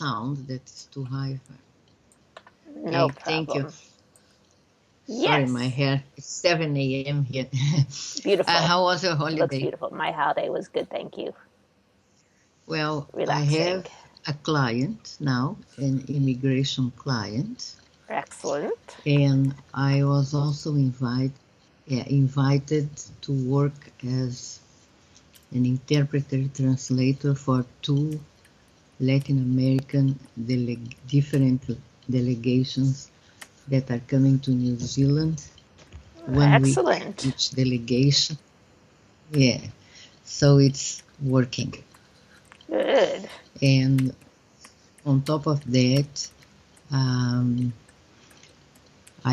sound that is too high. No Okay, thank you. problem. Sorry, Yes. my hair. It's 7 a.m. here. Beautiful. How was your Looks holiday? beautiful. My holiday was good, thank you. Well, I Relaxing. have a client now, an immigration client, Excellent. and I was also invited to work as an interpreter translator for two Latin American different delegations that are coming to New Zealand. 1 week Excellent. each delegation. Yeah, so it's working. Good. And on top of that,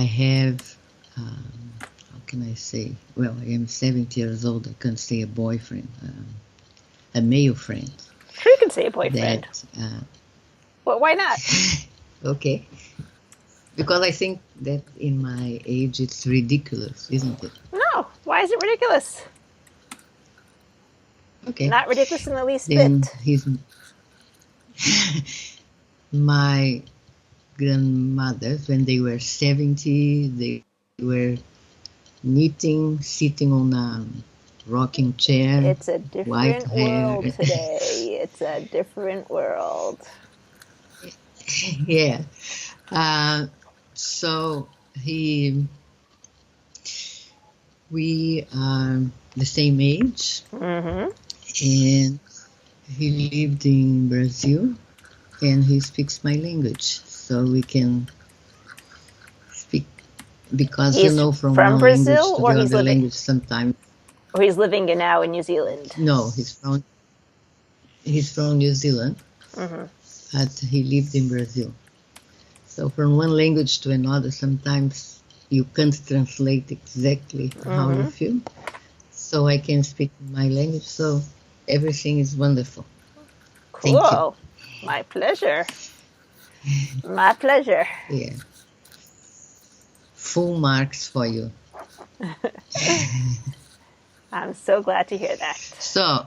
I have, how can I say? Well, I am 70 years old. I can't say a boyfriend, a male friend. Sure, you can say a boyfriend. Well, why not? Okay. Because I think that in my age it's ridiculous, isn't it? No. Why is it ridiculous? Okay. Not ridiculous in the least Then bit. he's my grandmothers, when they were 70, they were knitting, sitting on a rocking chair. It's a white different hair. world today. It's a different world. Yeah. So we are the same age, Mm-hmm. and he lived in Brazil, and he speaks my language, so we can speak, because He's from from one Brazil, language to or the he's other living, language sometimes. or he's living now in New Zealand. No, he's from New Zealand, Mm-hmm. but he lived in Brazil. So from one language to another, sometimes you can't translate exactly how you feel. So I can speak my language, so everything is wonderful. Cool. Thank you. My pleasure. My pleasure. Yeah. Full marks for you. I'm so glad to hear that. So,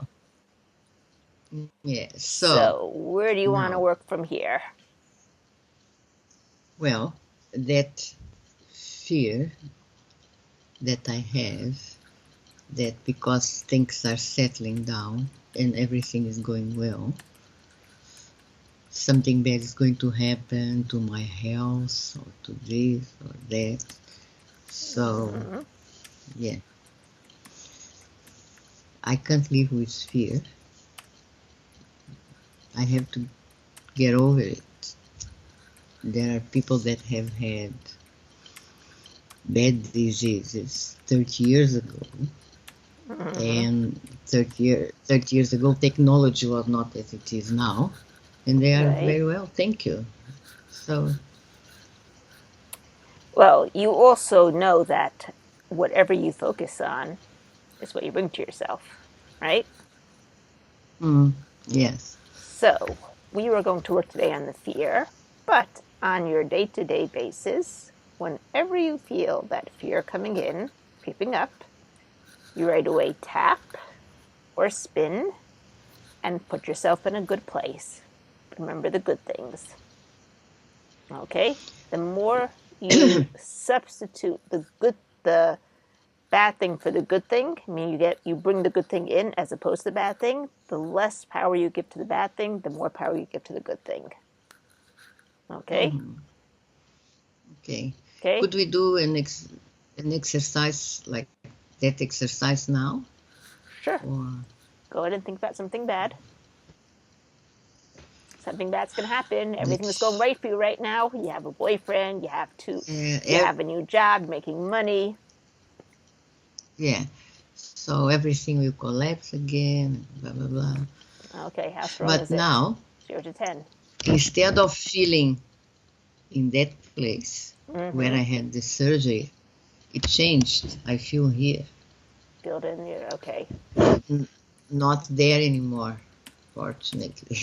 yeah. So where do you want to now, work from here? well, that fear that I have, that because things are settling down and everything is going well, something bad is going to happen to my health or to this or that. So, yeah, I can't live with fear. I have to get over it. There are people that have had bad diseases 30 years ago, and 30 years ago technology was not as it is now, and they are very well, thank you. So, well, you also know that whatever you focus on is what you bring to yourself, right? yes. So we were going to work today on the fear, but on your day-to-day basis, whenever you feel that fear coming in, creeping up, you right away tap or spin and put yourself in a good place. Remember the good things. Okay? The more you substitute the bad thing for the good thing, I mean you bring the good thing in as opposed to the bad thing, the less power you give to the bad thing, the more power you give to the good thing. Okay? Okay. Okay? Could we do an exercise like that exercise now? Sure. Or Go ahead and think about something bad. Something bad's gonna happen. Everything's going right for you right now. You have a boyfriend. You have a new job. You're making money. Yeah. So everything will collapse again. Blah blah blah. Okay, how strong But is it? now, 0 to 10. instead of feeling in that place where I had the surgery, it changed. I feel here. Feel it in here. Okay. Not there anymore, fortunately.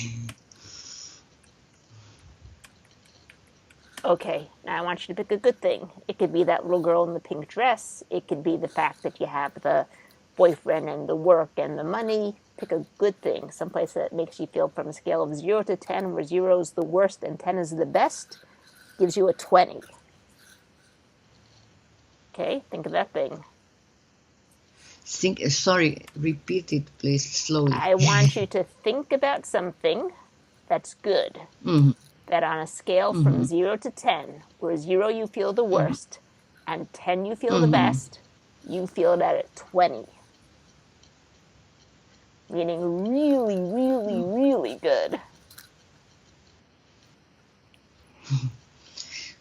Okay, now I want you to pick a good thing. It could be that little girl in the pink dress. It could be the fact that you have the boyfriend and the work and the money. pick a good thing, someplace that makes you feel from a scale of 0 to 10, where 0 is the worst and 10 is the best, gives you a 20. Okay, think of that thing. Sorry, repeat it, please, slowly. I want you to think about something that's good. That on a scale from 0 to 10, where 0 you feel the worst and 10 you feel the best, you feel that at 20. Meaning really, really, really good.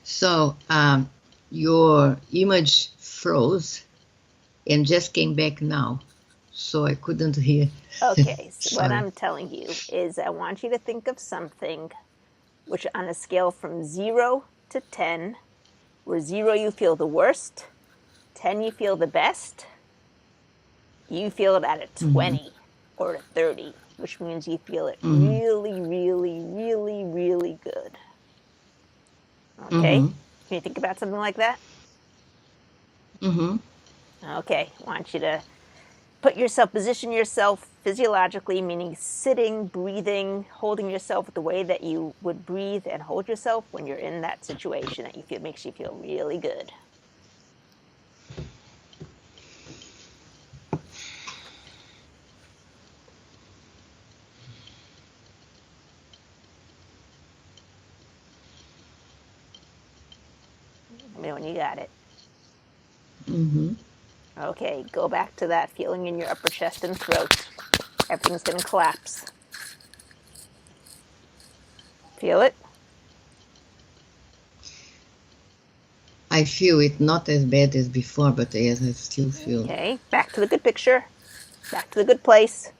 So your image froze and just came back now, so I couldn't hear. Okay, so what I'm telling you is I want you to think of something which on a scale from 0 to 10, where 0 you feel the worst, 10 you feel the best, you feel it at a 20 or a 30, which means you feel it really, really, really, really good. Okay? Can you think about something like that? Okay, I want you to position yourself physiologically, meaning sitting, breathing, holding yourself the way that you would breathe and hold yourself when you're in that situation that you feel makes you feel really good. Let me know when you got it. Okay, go back to that feeling in your upper chest and throat. Everything's going to collapse. Feel it? I feel it not as bad as before, but yes, I still feel. Okay, back to the good picture. Back to the good place.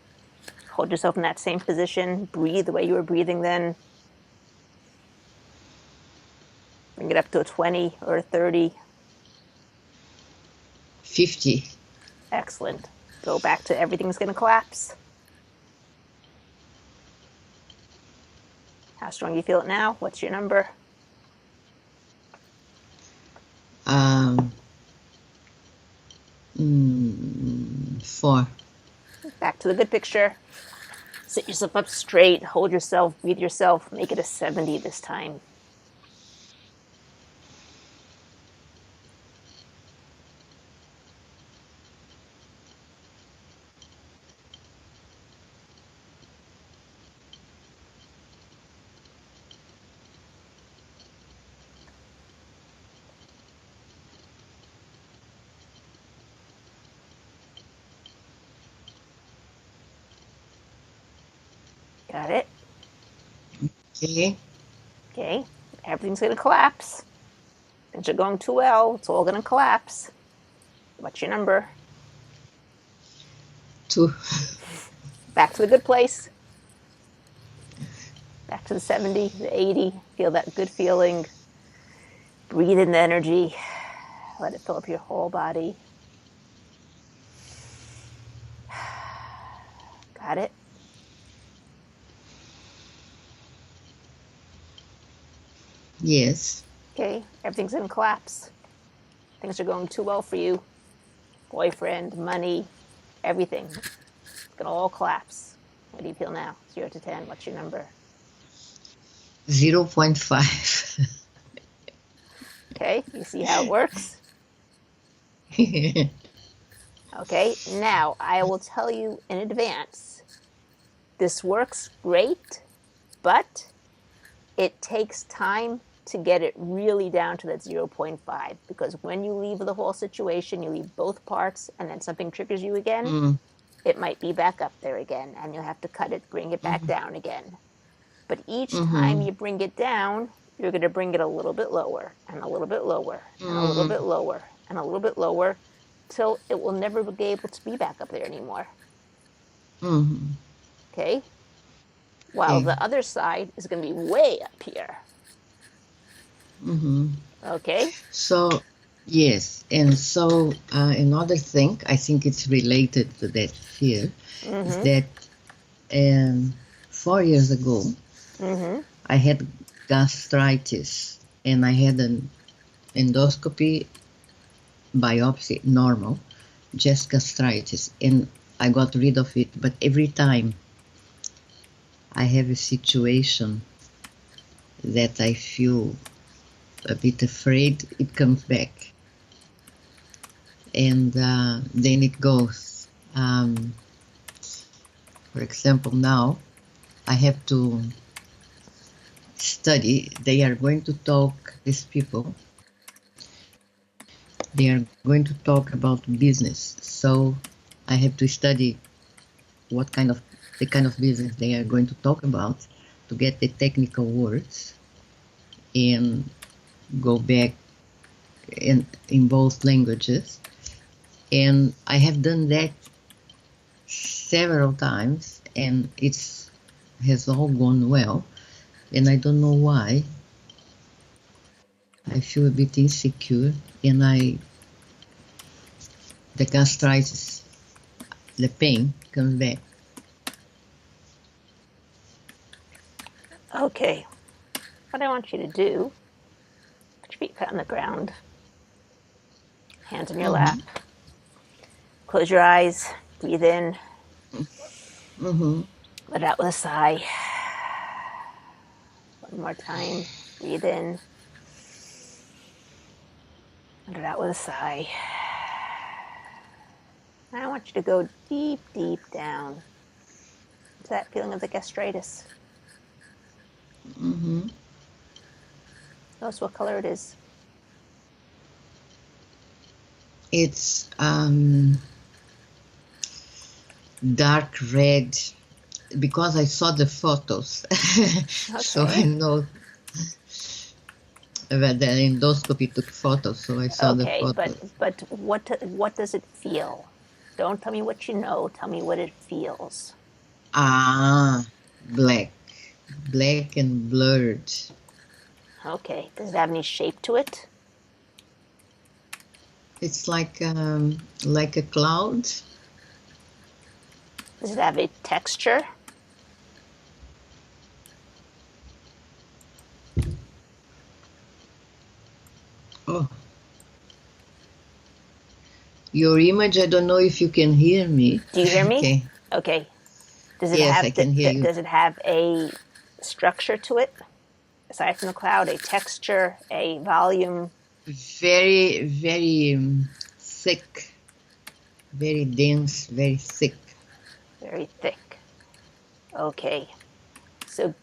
Hold yourself in that same position. Breathe the way you were breathing then. Bring it up to a 20 or a 30. 50. Excellent. Go back to everything's going to collapse. How strong do you feel it now? What's your number? 4. Back to the good picture. Sit yourself up straight. Hold yourself. Breathe yourself. Make it a 70 this time. Got it? Okay. Okay. Everything's going to collapse. Things are going too well. It's all going to collapse. What's your number? 2. Back to the good place. Back to the 70, the 80. Feel that good feeling. Breathe in the energy. Let it fill up your whole body. Got it? Yes. Okay, everything's going to collapse. Things are going too well for you. Boyfriend, money, everything. It's going to all collapse. What do you feel now? 0 to 10, what's your number? 0.5. Okay, you see how it works? Okay, now I will tell you in advance. This works great, but it takes time to get it really down to that 0.5, because when you leave the whole situation, you leave both parts, and then something triggers you again, it might be back up there again, and you'll have to cut it, bring it back down again. But each time you bring it down, you're going to bring it a little bit lower, and a little bit lower, and a little bit lower, and a little bit lower, till it will never be able to be back up there anymore. Okay? While the other side is going to be way up here. Okay? So, yes. And so another thing, I think it's related to that fear, is that 4 years ago, I had gastritis, and I had an endoscopy, biopsy, normal, just gastritis. And I got rid of it. But every time I have a situation that I feel a bit afraid, it comes back. And then it goes. For example, now I have to study. They are going to talk, these people, they are going to talk about business. So I have to study the kind of business they are going to talk about to get the technical words and go back in both languages. And I have done that several times, and it has all gone well. And I don't know why. I feel a bit insecure, and the gastritis, the pain comes back. Okay. What I want you to do, put your feet flat on the ground, hands on your lap. Close your eyes, breathe in, let out with a sigh. One more time, breathe in, let it out with a sigh. I want you to go deep, deep down to that feeling of the gastritis. Notice what color it is. It's dark red, because I saw the photos. So I know that the endoscopy took photos, so I saw the photos. But what does it feel? Don't tell me what you know. Tell me what it feels. Black and blurred. Okay. Does it have any shape to it? It's like a cloud. Does it have a texture? Oh. Your image, I don't know if you can hear me. Do you hear me? Okay. Okay. Yes, I can hear you. Does it have a structure to it? Aside from the cloud, a texture, a volume? Very, very thick. Very dense, very thick. Very thick. Okay. So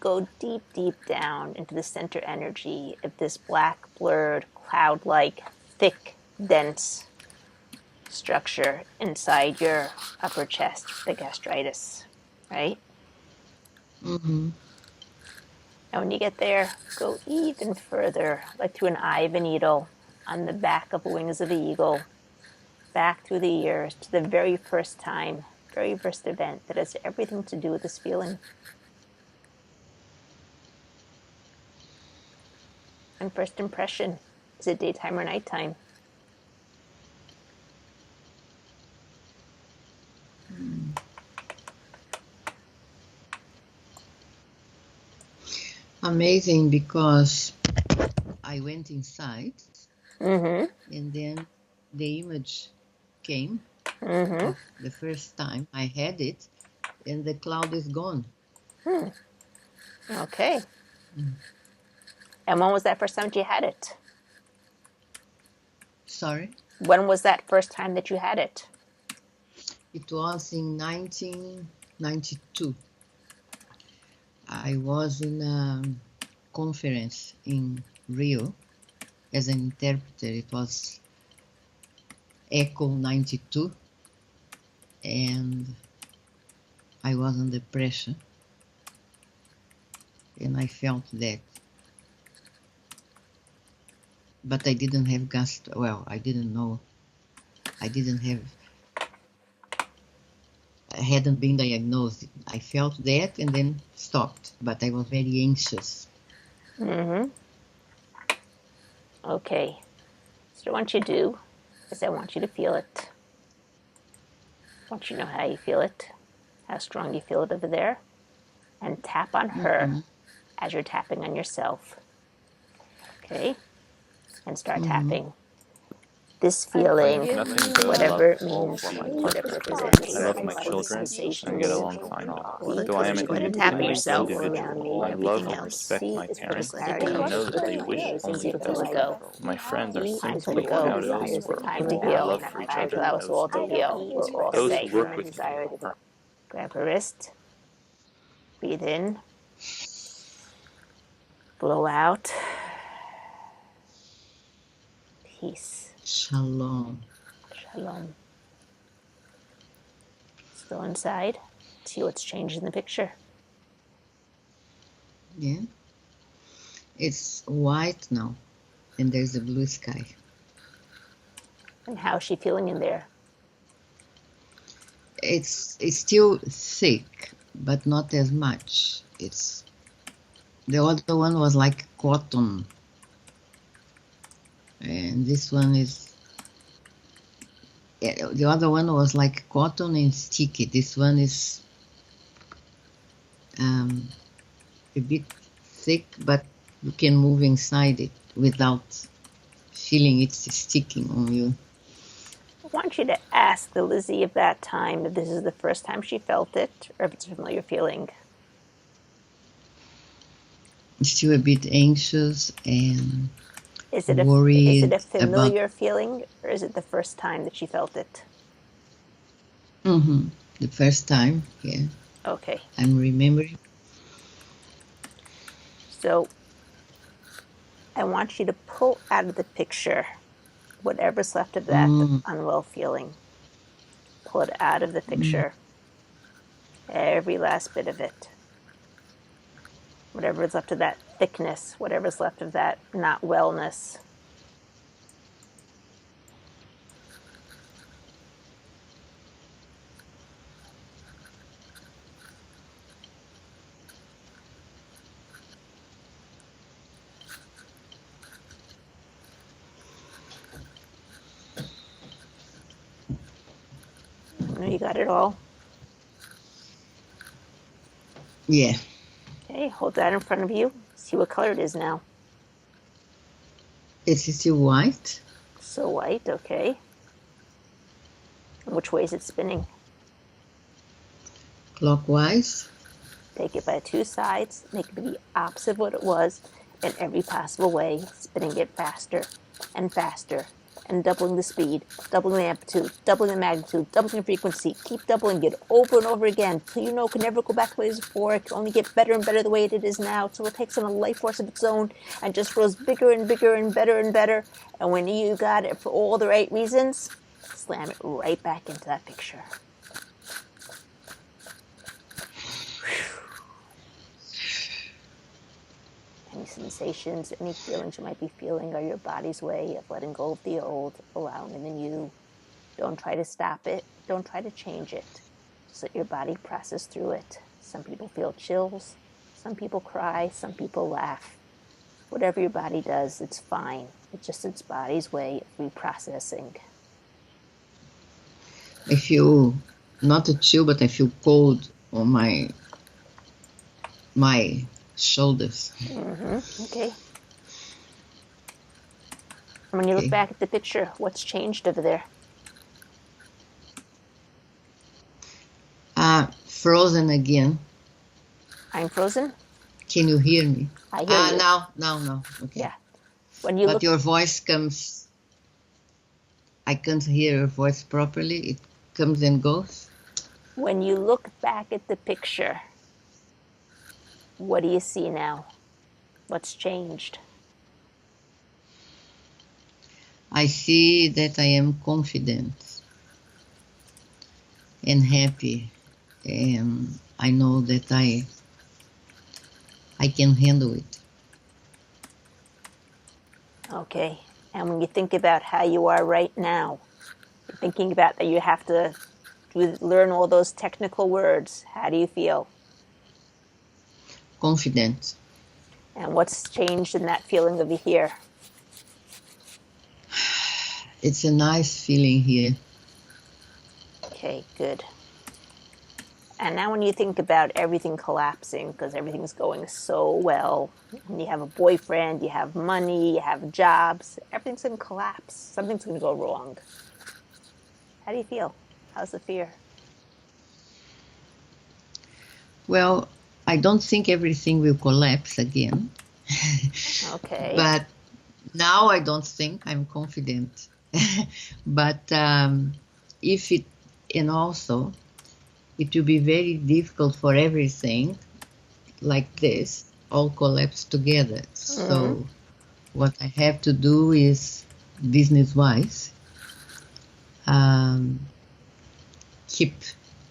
go deep, deep down into the center energy of this black, blurred, cloud-like, thick, dense structure inside your upper chest, the gastritis, right? And when you get there, go even further, like through an eye of a needle, on the back of the wings of the eagle, back through the ears to the very first time, very first event that has everything to do with this feeling. And first impression, is it daytime or nighttime? Amazing, because I went inside Mm-hmm. and then the image came Mm-hmm. of the first time I had it, and the cloud is gone. Okay. And when was that first time that you had it? Sorry? When was that first time that you had it? It was in 1992. I was in a conference in Rio as an interpreter. It was Echo 92, and I was under pressure, and I felt that. But I didn't have I didn't know. I hadn't been diagnosed. I felt that and then stopped, but I was very anxious. Okay. So what I want you to do is I want you to feel it. I want you to know how you feel it, how strong you feel it over there, and tap on her as you're tapping on yourself. Okay? And start tapping. This I feeling, find nothing but whatever it love means, for my whatever it children. represents, I love my all the children and get sensations, along fine with them. Though I am because an you're going to tap yourself, individual, I love and respect my it's putting parents clarity and into know that they the wish things only you the can let best. go. My friends are Time to let simply go. out of this world. Time to My heal. love for each Time to other allow us knows all to heal. We're all those safe. who work with me are Grab a wrist. Breathe in. Blow out. Peace. Shalom. Shalom. Still inside. See what's changed in the picture. Yeah. It's white now, and there's a blue sky. And how's she feeling in there? It's still thick, but not as much. It's the other one was like cotton, and this one is. The other one was like cotton and sticky. This one is a bit thick, but you can move inside it without feeling it's sticking on you. I want you to ask the Lizzie of that time if this is the first time she felt it or if it's a familiar feeling. Still a bit anxious and Is worried it a about. familiar feeling or is it the first time that she felt it? The first time, yeah. Okay. I'm remembering. So I want you to pull out of the picture whatever's left of that unwell feeling. Pull it out of the picture. Every last bit of it. Whatever is left of that thickness, whatever's left of that not wellness. You got it all? Yeah. Okay, hold that in front of you. See what color it is now. It's still white. So white, okay. And which way is it spinning? Clockwise. Take it by two sides, make it the opposite of what it was in every possible way, spinning it faster and faster and doubling the speed, doubling the amplitude, doubling the magnitude, doubling the frequency. Keep doubling it over and over again till you know it can never go back the way it was before. It can only get better and better the way it is now till it takes on a life force of its own and just grows bigger and bigger and better and better. And when you got it for all the right reasons, slam it right back into that picture. Any sensations, any feelings you might be feeling are your body's way of letting go of the old, allowing in the new. Don't try to stop it. Don't try to change it. Just let your body process through it. Some people feel chills. Some people cry. Some people laugh. Whatever your body does, it's fine. It's just its body's way of reprocessing. I feel not a chill, but I feel cold on my shoulders. Okay. And when you look back at the picture, what's changed over there? Frozen again. I'm frozen? Can you hear me? I hear you. Now. Okay. Yeah. When you But your voice comes. I can't hear your voice properly. It comes and goes. When you look back at the picture, what do you see now? What's changed? I see that I am confident and happy, and I know that I can handle it. Okay. And when you think about how you are right now, you're thinking about that you have to learn all those technical words. How do you feel? Confident. And what's changed in that feeling over here? It's a nice feeling here. Okay, good. And now when you think about everything collapsing because everything's going so well, and you have a boyfriend, you have money, you have jobs, everything's going to collapse. Something's going to go wrong. How do you feel? How's the fear? Well, I don't think everything will collapse again. Okay. But now I don't think, I'm confident. But if it, and also it will be very difficult for everything like this all collapse together. So what I have to do is business-wise, keep,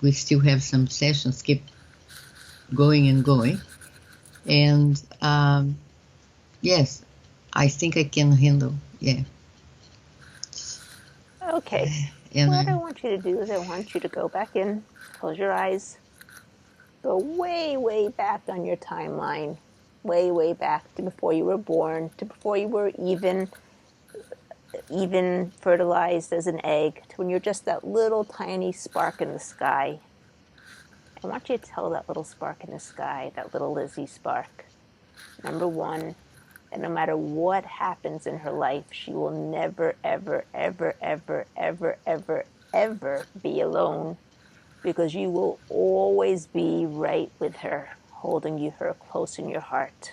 we still have some sessions, keep going and going. And yes, I think I can handle, yeah. Okay. And What I want you to do is I want you to go back in, close your eyes, go way, way back on your timeline, way, way back to before you were born, to before you were even fertilized as an egg, to when you're just that little tiny spark in the sky. I want you to tell that little spark in the sky, that little Lizzie spark, number one, that no matter what happens in her life, she will never, ever, ever, ever, ever, ever, ever be alone, because you will always be right with her, holding her close in your heart.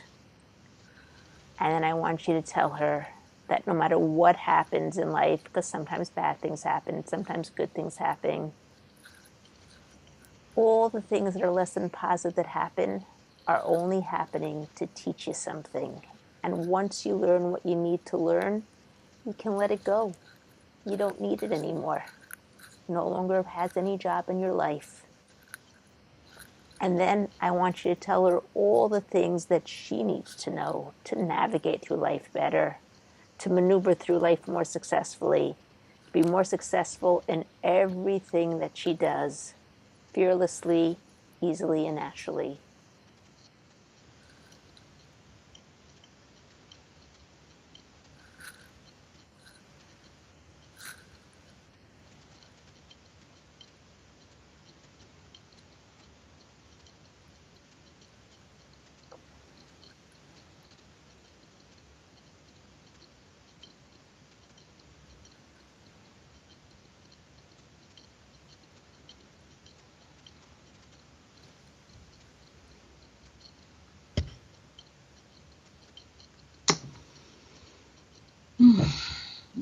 And then I want you to tell her that no matter what happens in life, because sometimes bad things happen, sometimes good things happen, all the things that are less than positive that happen are only happening to teach you something. And once you learn what you need to learn, you can let it go. You don't need it anymore. No longer has any job in your life. And then I want you to tell her all the things that she needs to know to navigate through life better, to maneuver through life more successfully, be more successful in everything that she does, fearlessly, easily, and naturally.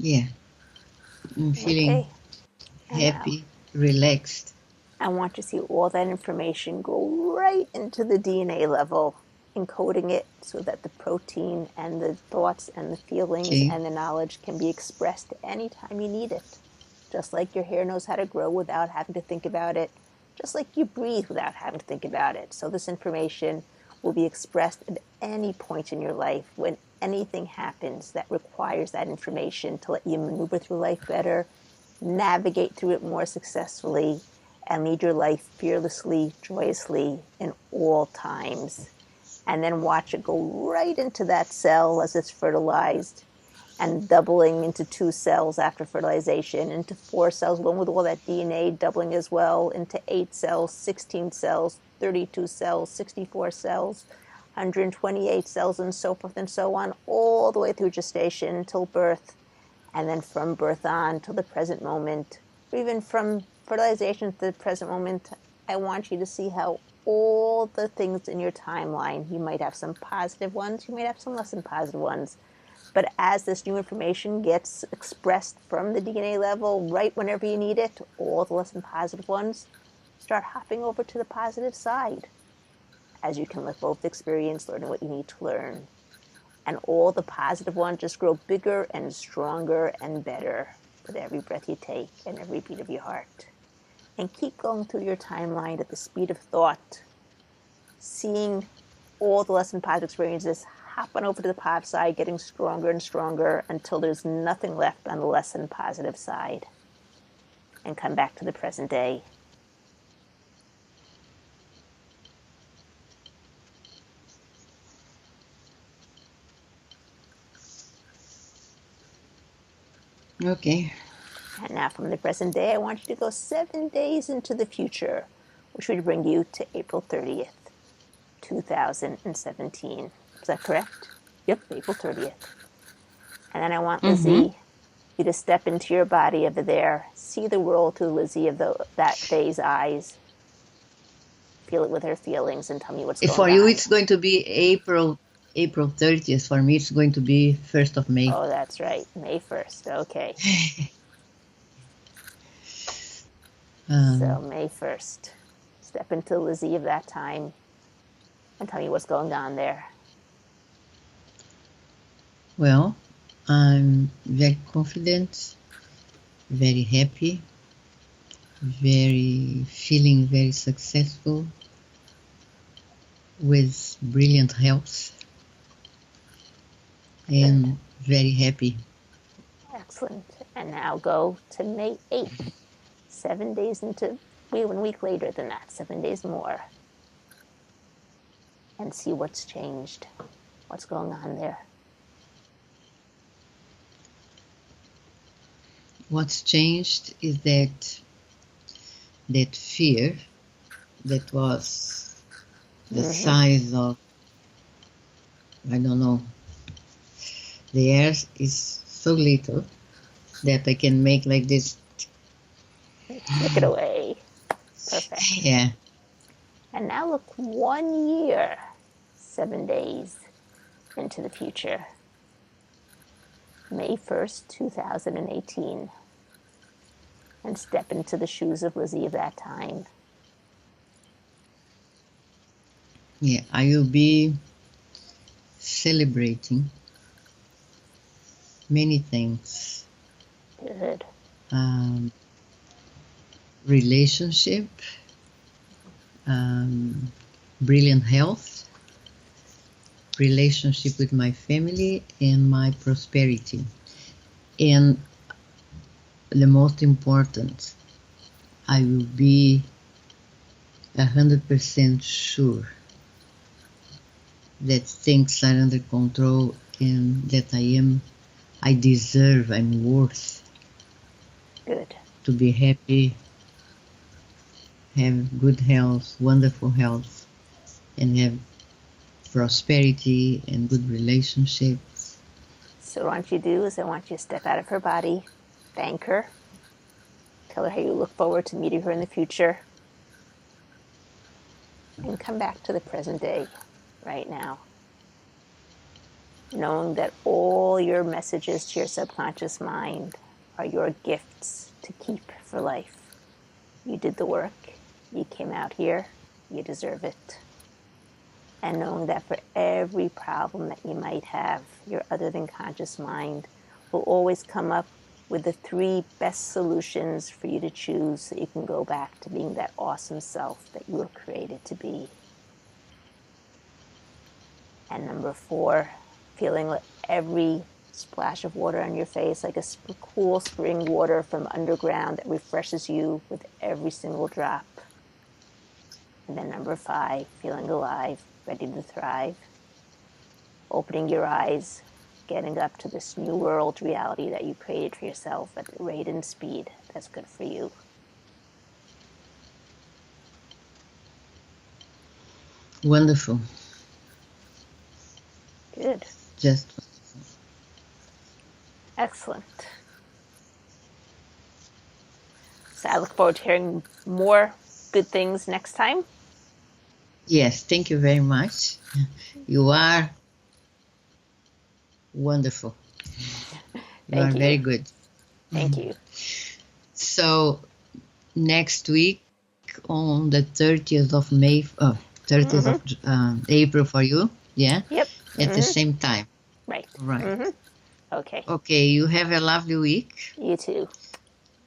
yeah, I'm feeling Okay. happy, relaxed. I want you to see all that information go right into the DNA level, encoding it so that the protein and the thoughts and the feelings Okay. and the knowledge can be expressed anytime you need it. Just like your hair knows how to grow without having to think about it, just like you breathe without having to think about it. So this information will be expressed at any point in your life when anything happens that requires that information to let you maneuver through life better, navigate through it more successfully, and lead your life fearlessly, joyously in all times. And then watch it go right into that cell as it's fertilized and doubling into 2 cells after fertilization, into 4 cells, along with all that DNA doubling as well, into 8 cells, 16 cells, 32 cells, 64 cells, 128 cells, and so forth and so on, all the way through gestation until birth. And then from birth on till the present moment, or even from fertilization to the present moment, I want you to see how all the things in your timeline, you might have some positive ones, you might have some less than positive ones, but as this new information gets expressed from the DNA level, right whenever you need it, all the less than positive ones start hopping over to the positive side, as you can let go of the experience, learning what you need to learn. And all the positive ones just grow bigger and stronger and better with every breath you take and every beat of your heart. And keep going through your timeline at the speed of thought, seeing all the less than positive experiences hopping over to the positive side, getting stronger and stronger until there's nothing left on the less than positive side. And come back to the present day. Okay. And now from the present day, I want you to go 7 days into the future, which would bring you to April 30th, 2017. Is that correct? Yep, April 30th. And then I want Lizzie, you to step into your body over there, see the world through Lizzie of that day's eyes, feel it with her feelings, and tell me what's going on. For you, it's going to be April 30th. For me, it's going to be 1st of May. Oh, that's right. May 1st. Okay. So May 1st. Step into Lizzie of that time and tell me what's going on there. Well, I'm very confident, very happy, feeling very successful, with brilliant health, and very happy. Excellent. And now go to May 8th, 7 days into, 1 week later than that, 7 days more, and see what's changed, what's going on there. What's changed is that fear that was the size of, I don't know, the air is so little that I can make like this. Take it away. Perfect. Yeah. And now look 1 year, 7 days into the future. May 1st, 2018. And step into the shoes of Lizzie of that time. Yeah, I will be celebrating many things. Good. Relationship, brilliant health, relationship with my family, and my prosperity. And the most important, I will be 100% sure that things are under control and that I deserve, I'm worth Good. to be happy, have good health, wonderful health, and have prosperity and good relationships. So what I want you to do is I want you to step out of her body, thank her, tell her how you look forward to meeting her in the future, and come back to the present day right now, knowing that all your messages to your subconscious mind are your gifts to keep for life. You did the work. You came out here. You deserve it. And knowing that for every problem that you might have, your other than conscious mind will always come up with the 3 best solutions for you to choose so you can go back to being that awesome self that you were created to be. And number 4, feeling like every splash of water on your face, like a cool spring water from underground that refreshes you with every single drop. And then number 5, feeling alive, ready to thrive. Opening your eyes, getting up to this new world reality that you created for yourself at the rate and speed that's good for you. Wonderful. Good. Just wonderful. Excellent. So I look forward to hearing more good things next time. Yes, thank you very much. You are wonderful. You are very good. Thank you. So next week on the 30th of May, 30th of April for you, yeah? Yep. At the same time. Right. Right. Okay. Okay, you have a lovely week. You too.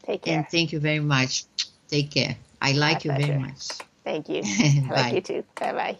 Take care. And thank you very much. Take care. I like you very much. Thank you. I like Bye. you too. Bye-bye.